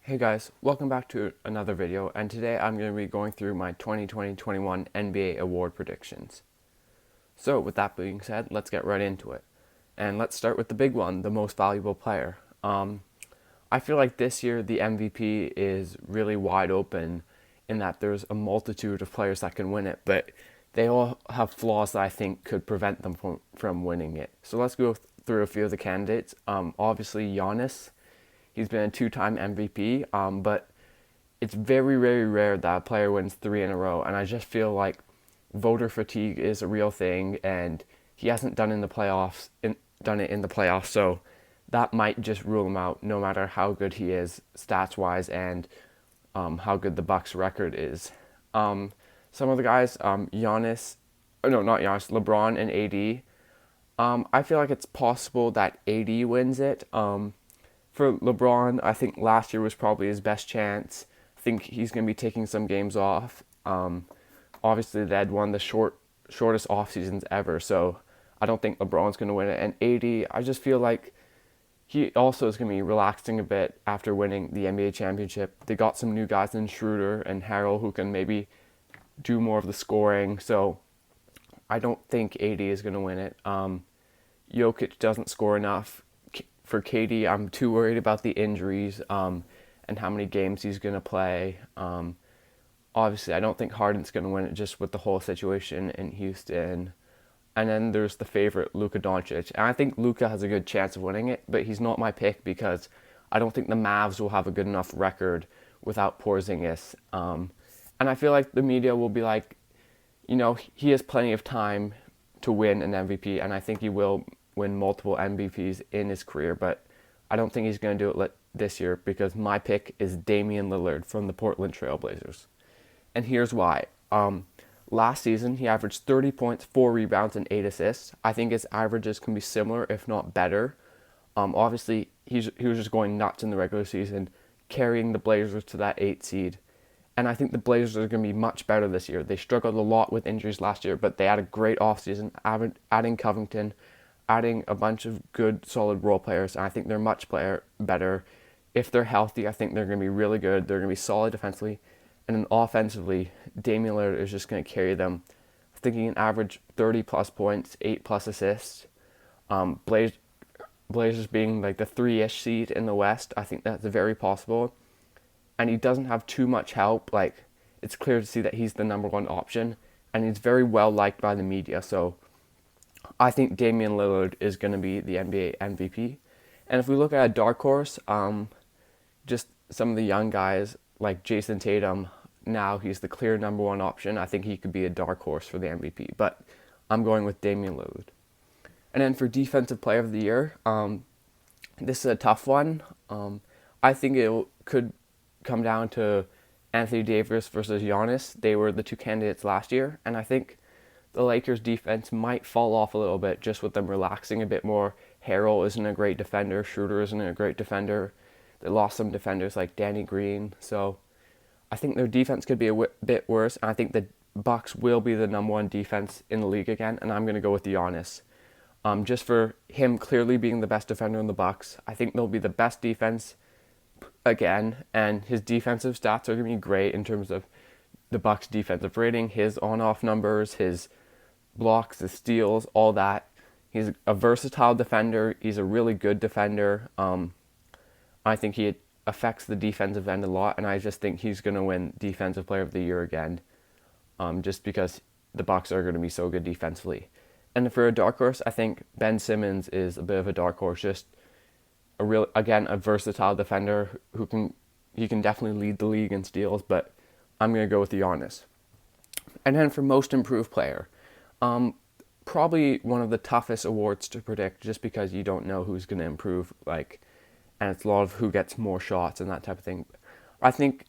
Hey guys, welcome back to another video, and today I'm going to be going through my 2020-21 NBA award predictions. So with that being said, let's get right into it. And let's start with the big one, the most valuable player. I feel like this year the MVP is really wide open in that there's a multitude of players that can win it, but they all have flaws that I think could prevent them from winning it. So let's go through a few of the candidates. Obviously Giannis. He's been a two-time MVP, but it's very, very rare that a player wins three in a row. And I just feel like voter fatigue is a real thing, and he hasn't done done it in the playoffs. So that might just rule him out, no matter how good he is stats-wise and how good the Bucks' record is. Some of the guys, Giannis, no, not Giannis, LeBron and AD. I feel like it's possible that AD wins it. For LeBron, I think last year was probably his best chance. I think he's going to be taking some games off. Obviously, they had one of the shortest off seasons ever, so I don't think LeBron's going to win it. And AD, I just feel like he also is going to be relaxing a bit after winning the NBA championship. They got some new guys in Schroeder and Harrell who can maybe do more of the scoring, so I don't think AD is going to win it. Jokic doesn't score enough. For KD, I'm too worried about the injuries and how many games he's going to play. Obviously, I don't think Harden's going to win it just with the whole situation in Houston. And then there's the favorite, Luka Doncic. And I think Luka has a good chance of winning it, but he's not my pick because I don't think the Mavs will have a good enough record without Porzingis. And I feel like the media will be like, he has plenty of time to win an MVP, and I think he will win multiple MVPs in his career, but I don't think he's going to do it this year because my pick is Damian Lillard from the Portland Trail Blazers. And here's why. Last season, he averaged 30 points, 4 rebounds, and 8 assists. I think his averages can be similar, if not better. Obviously, he was just going nuts in the regular season, carrying the Blazers to that 8 seed. And I think the Blazers are going to be much better this year. They struggled a lot with injuries last year, but they had a great offseason, adding Covington, adding a bunch of good, solid role players, and I think they're much better. If they're healthy, I think they're going to be really good. They're going to be solid defensively. And then offensively, Damian Lillard is just going to carry them. I think he can average 30-plus points, 8-plus assists. Blazers being like the 3-ish seed in the West, I think that's very possible. And he doesn't have too much help. Like, it's clear to see that he's the number one option, and he's very well liked by the media, so I think Damian Lillard is going to be the NBA MVP. And if we look at a dark horse, just some of the young guys like Jason Tatum, now he's the clear number one option. I think he could be a dark horse for the MVP, but I'm going with Damian Lillard. And then for Defensive Player of the Year, this is a tough one. I think it could come down to Anthony Davis versus Giannis. They were the two candidates last year, and I think the Lakers' defense might fall off a little bit just with them relaxing a bit more. Harrell isn't a great defender. Schroeder isn't a great defender. They lost some defenders like Danny Green. So I think their defense could be a bit worse. And I think the Bucks will be the number one defense in the league again. And I'm going to go with Giannis. Just for him clearly being the best defender in the Bucks. I think they'll be the best defense again. And his defensive stats are going to be great in terms of the Bucks' defensive rating, his on-off numbers, his blocks, his steals, all that. He's a versatile defender. He's a really good defender. I think he affects the defensive end a lot, and I just think he's going to win Defensive Player of the Year again, just because the Bucks are going to be so good defensively. And for a dark horse, I think Ben Simmons is a bit of a dark horse. Just a versatile defender he can definitely lead the league in steals, but I'm going to go with Giannis. And then for Most Improved Player, probably one of the toughest awards to predict just because you don't know who's going to improve, and it's a lot of who gets more shots and that type of thing. I think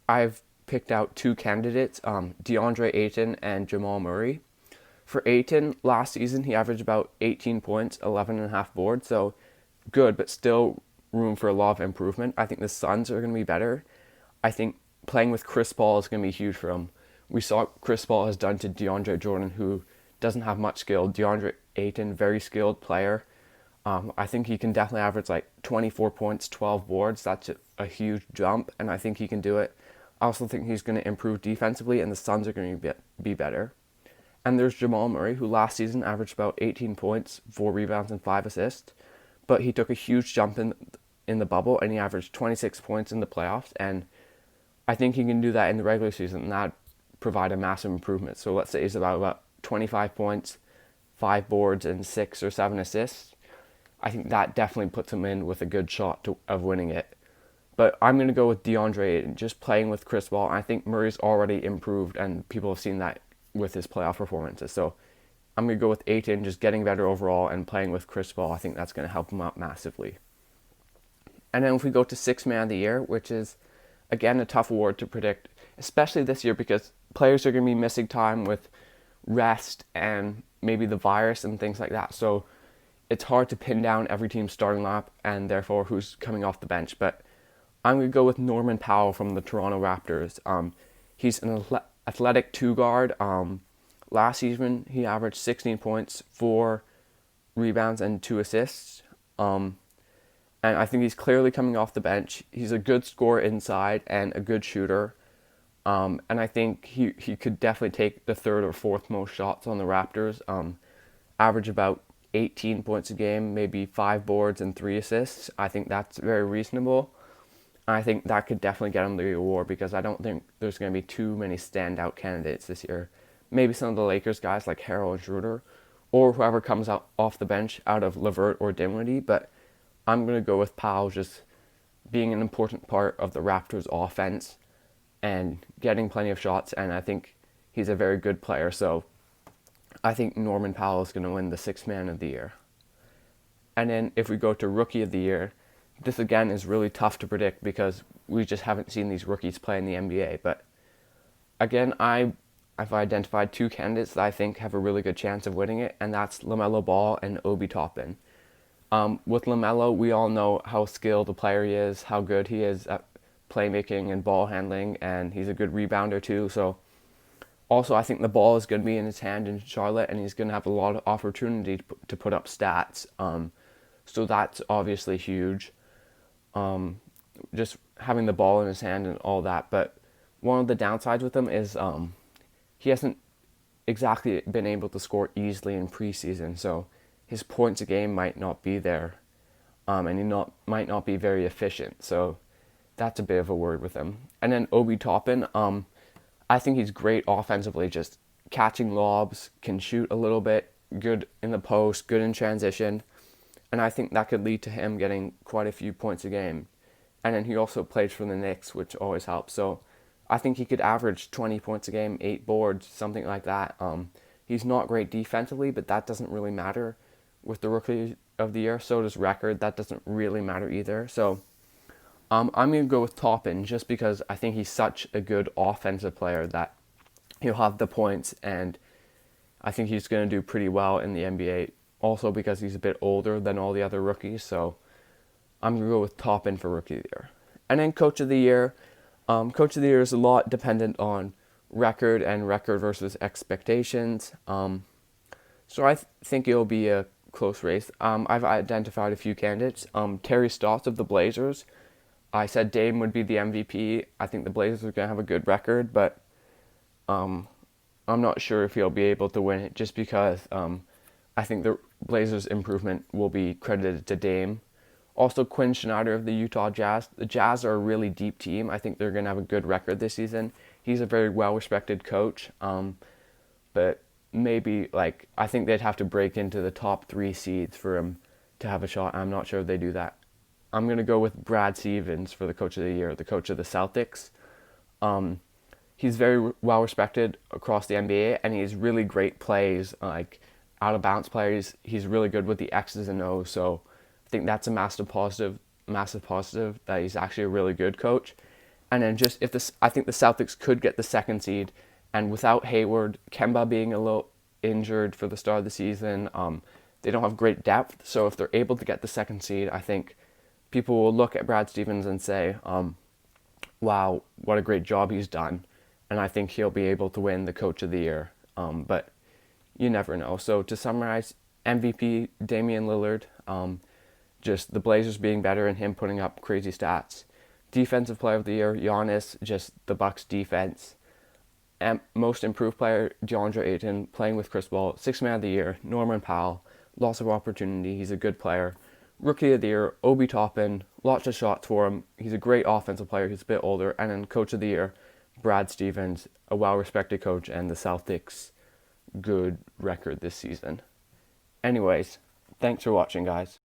I've picked out two candidates, DeAndre Ayton and Jamal Murray. For Ayton, last season he averaged about 18 points, 11.5 boards, so good, but still room for a lot of improvement. I think the Suns are going to be better. I think playing with Chris Paul is going to be huge for him. We saw what Chris Paul has done to DeAndre Jordan, who doesn't have much skill. DeAndre Ayton, very skilled player. I think he can definitely average like 24 points, 12 boards. That's a huge jump, and I think he can do it. I also think he's going to improve defensively, and the Suns are going to be better. And there's Jamal Murray, who last season averaged about 18 points, 4 rebounds, and 5 assists. But he took a huge jump in the bubble, and he averaged 26 points in the playoffs. And I think he can do that in the regular season, and that provide a massive improvement. So let's say he's about 25 points, 5 boards, and 6 or 7 assists. I think that definitely puts him in with a good shot of winning it. But I'm going to go with DeAndre Ayton, just playing with Chris Paul. I think Murray's already improved, and people have seen that with his playoff performances. So I'm going to go with Ayton, just getting better overall and playing with Chris Paul. I think that's going to help him out massively. And then if we go to Sixth Man of the Year, which is, again, a tough award to predict, especially this year because players are going to be missing time with rest and maybe the virus and things like that. So it's hard to pin down every team's starting lineup and therefore who's coming off the bench. But I'm going to go with Norman Powell from the Toronto Raptors. He's an athletic two-guard. Last season, he averaged 16 points, 4 rebounds, and 2 assists. And I think he's clearly coming off the bench. He's a good scorer inside and a good shooter. And I think he could definitely take the third or fourth most shots on the Raptors. Average about 18 points a game, maybe 5 boards and 3 assists. I think that's very reasonable. I think that could definitely get him the award because I don't think there's going to be too many standout candidates this year. Maybe some of the Lakers guys like Harrell and Schroeder, or whoever comes out off the bench out of LeVert or Dinwiddie, but I'm going to go with Powell just being an important part of the Raptors offense and getting plenty of shots, and I think he's a very good player, so I think Norman Powell is going to win the Sixth Man of the Year. And then if we go to Rookie of the Year, this again is really tough to predict because we just haven't seen these rookies play in the NBA. But again, I've identified 2 candidates that I think have a really good chance of winning it, and that's LaMelo Ball and Obi Toppin. With LaMelo, we all know how skilled a player he is, how good he is at playmaking and ball handling, and he's a good rebounder too. So also, I think the ball is going to be in his hand in Charlotte, and he's going to have a lot of opportunity to put up stats. So that's obviously huge. Just having the ball in his hand and all that. But one of the downsides with him is he hasn't exactly been able to score easily in preseason. So his points a game might not be there, and he might not be very efficient. So that's a bit of a word with him. And then Obi Toppin, I think he's great offensively, just catching lobs, can shoot a little bit, good in the post, good in transition. And I think that could lead to him getting quite a few points a game. And then he also plays for the Knicks, which always helps. So I think he could average 20 points a game, 8 boards, something like that. He's not great defensively, but that doesn't really matter with the Rookie of the Year. So does record. That doesn't really matter either. So I'm going to go with Toppin just because I think he's such a good offensive player that he'll have the points, and I think he's going to do pretty well in the NBA. Also because he's a bit older than all the other rookies, so I'm going to go with Toppin for Rookie of the Year. And then Coach of the Year. Coach of the Year is a lot dependent on record and record versus expectations. So I think it'll be a close race. I've identified a few candidates. Terry Stotts of the Blazers. I said Dame would be the MVP. I think the Blazers are going to have a good record, but I'm not sure if he'll be able to win it just because I think the Blazers' improvement will be credited to Dame. Also, Quinn Snyder of the Utah Jazz. The Jazz are a really deep team. I think they're going to have a good record this season. He's a very well-respected coach, but maybe, I think they'd have to break into the top 3 seeds for him to have a shot. I'm not sure if they do that. I'm going to go with Brad Stevens for the Coach of the Year, the coach of the Celtics. He's very well-respected across the NBA, and he's really great plays, out-of-bounds plays. He's really good with the X's and O's, so I think that's a massive positive that he's actually a really good coach. And then I think the Celtics could get the 2nd seed, and without Hayward, Kemba being a little injured for the start of the season, they don't have great depth. So if they're able to get the 2nd seed, I think people will look at Brad Stevens and say, wow, what a great job he's done. And I think he'll be able to win the Coach of the Year. But you never know. So to summarize, MVP Damian Lillard. Just the Blazers being better and him putting up crazy stats. Defensive player of the year, Giannis, just the Bucks defense. Most improved player, DeAndre Ayton, playing with Chris Paul. Sixth man of the year, Norman Powell. Lots of opportunity. He's a good player. Rookie of the year, Obi Toppin. Lots of shots for him. He's a great offensive player. He's a bit older. And then coach of the year, Brad Stevens, a well-respected coach, and the Celtics' good record this season. Anyways, thanks for watching, guys.